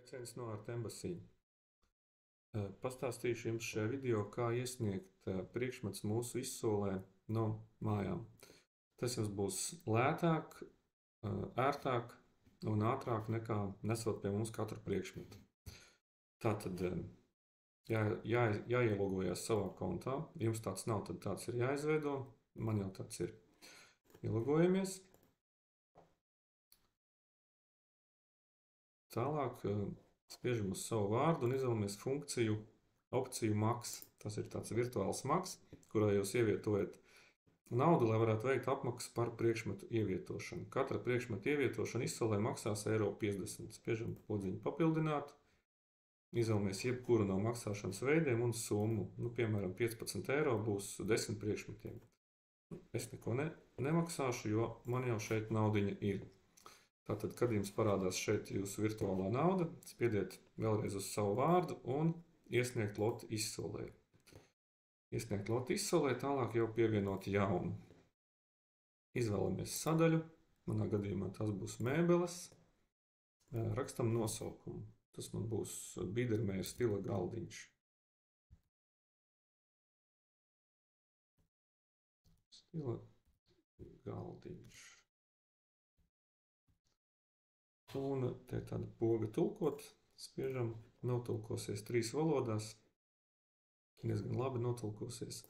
Sveiciens no Art Embassy. Pastāstīšu jums šajā video, kā iesniegt priekšmets mūsu izsolē no mājām. Tas jums būs lētāk, ērtāk un ātrāk nekā nesot pie mums katru priekšmetu. Tātad jāielogojas savā kontā. Jums tāds nav, tad tāds ir jāizveido. Man jau tāds ir. Ielogojamies. Tālāk spiežam uz savu vārdu un izvēlamies funkciju opciju maks. Tas ir tāds virtuāls maks, kurā jūs ievietojat naudu, lai varētu veikt apmaksu par priekšmetu ievietošanu. Katra priekšmeta ievietošana izsolē maksās €50. Spiežam podziņu papildināt. Izvēlamies jebkuru no maksāšanas veidiem un summu. Piemēram, €15 būs 10 priekšmetiem. Es neko nemaksāšu, jo man jau šeit naudiņa ir. Tātad, kad jums parādās šeit jūsu virtuālā nauda, spiediet vēlreiz uz savu vārdu un iesniegt lotu izsolē. Iesniegt lotu izsolē, tālāk jau pievienot jaunu. Izvēlamies sadaļu. Manā gadījumā tas būs mēbeles. Rakstam nosaukumu. Tas man būs Biedermeier stila galdiņš. Stila galdiņš. Un te tāda poga tulkot, spiežam, notulkosies 3 valodās. Diezgan labi notulkosies.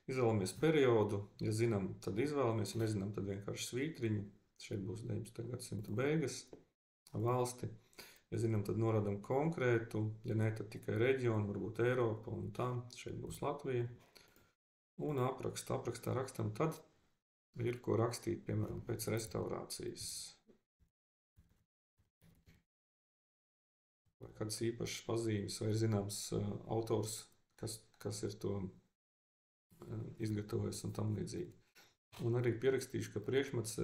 Izvēlamies periodu. Ja zinām, tad izvēlamies, ja nezinām, tad vienkārši svītriņu. Šeit būs 19. gadsimta beigas, valsti. Ja zinām, tad norādam konkrētu, ja ne, tad tikai reģionu, varbūt Eiropa un tā. Šeit būs Latvija. Un aprakstā rakstam, tad ir ko rakstīt, piemēram, pēc restaurācijas. Vai kādas īpašas pazīmes, vai ir zināms autors, kas ir to izgatavojis un tam līdzīgi. Un arī pierakstīšu, ka priekšmets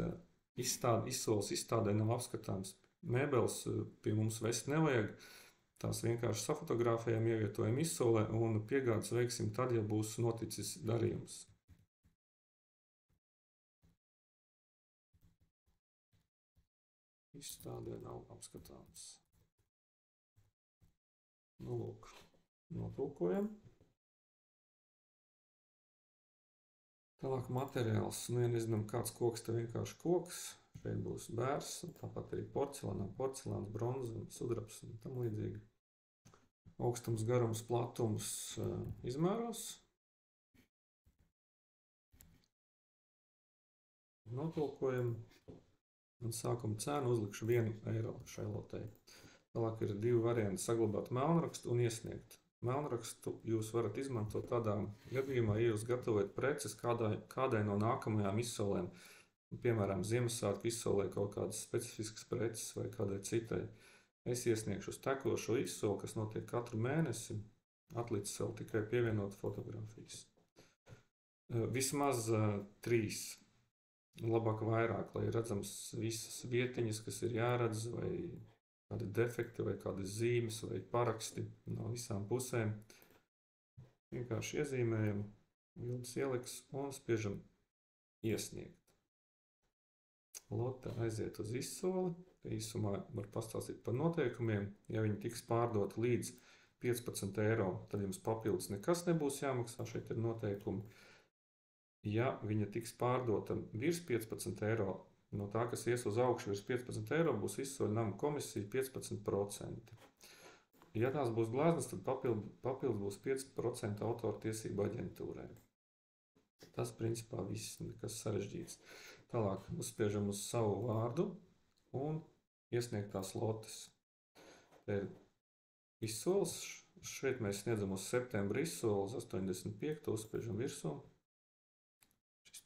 izsoles izstādē nav apskatāms. Mēbeles pie mums vest nevajag. Tās vienkārši safotografējam, ievietojam izsolē un piegādes veiksim tad, ja būs noticis darījums. Izstādē nav apskatāms. Lūk, notulkojam. Tālāk materiāls. Ja nezinām, kāds koks, te vienkārši koks. Šeit būs bērs, tāpat arī porcelāns, bronza un sudrabs un tam līdzīgi. Augstums, garums, platums izmēros. Notulkojam un sākuma cenu uzlikšu €1 šai lotei. Tālāk ir 2 varianti - saglabāt melnrakstu un iesniegt. Melnrakstu jūs varat izmantot tādā gadījumā, ja jūs gatavojat preces kādai no nākamajām izsolēm. Piemēram, Ziemassvētku izsolē kaut kādas specifiskas preces vai kādai citai. Es iesniegšu uz tekošo izsoli, kas notiek katru mēnesi. Atlicis vēl tikai pievienot fotografijas. Vismaz 3. Labāk vairāk, lai redzams visas vietiņas, kas ir jāredz, vai kādi defekti, vai kādas zīmes, vai paraksti no visām pusēm. Vienkārši iezīmējam, bildes ieliks un spiežam iesniegt. Lote aiziet uz izsoli. Īsumā var pastāstīt par noteikumiem. Ja viņi tiks pārdoti līdz €15, tad jums papildus nekas nebūs jāmaksā. Šeit ir noteikumi. Ja viņa tiks pārdota virs €15, no tā, kas ies uz augšu virs €15, būs izsoļu nama komisija 15%. Ja tās būs gleznas, tad papildus būs 5% autora tiesību aģentūrai. Tas, principā, viss, nekas sarežģīts. Tālāk uzspiežam uz savu vārdu un iesniegtās lotes. Te ir izsoles. Šeit mēs sniedzam uz septembra izsoli, uz 85. uzspiežam virsū.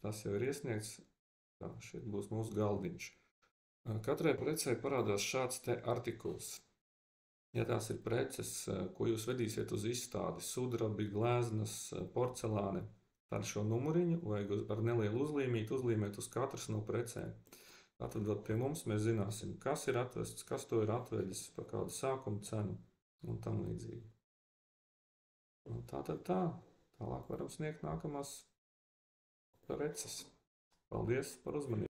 Tas jau ir iesniegts. Tā, šeit būs mūsu galdiņš. Katrai precei parādās šāds te artikuls. Ja tās ir preces, ko jūs vedīsiet uz izstādi, sudrabi, gleznas, porcelāni, tad šo numuriņu vajag ar nelielu uzlīmīti uzlīmēt uz katras no precēm. Tātad pie mums mēs zināsim, kas ir atvests, kas to ir atvedis, par kādu sākuma cenu un tam līdzīgi. Tātad tā. Tālāk varam sniegt nākamās preces. Paldies par uzmanību!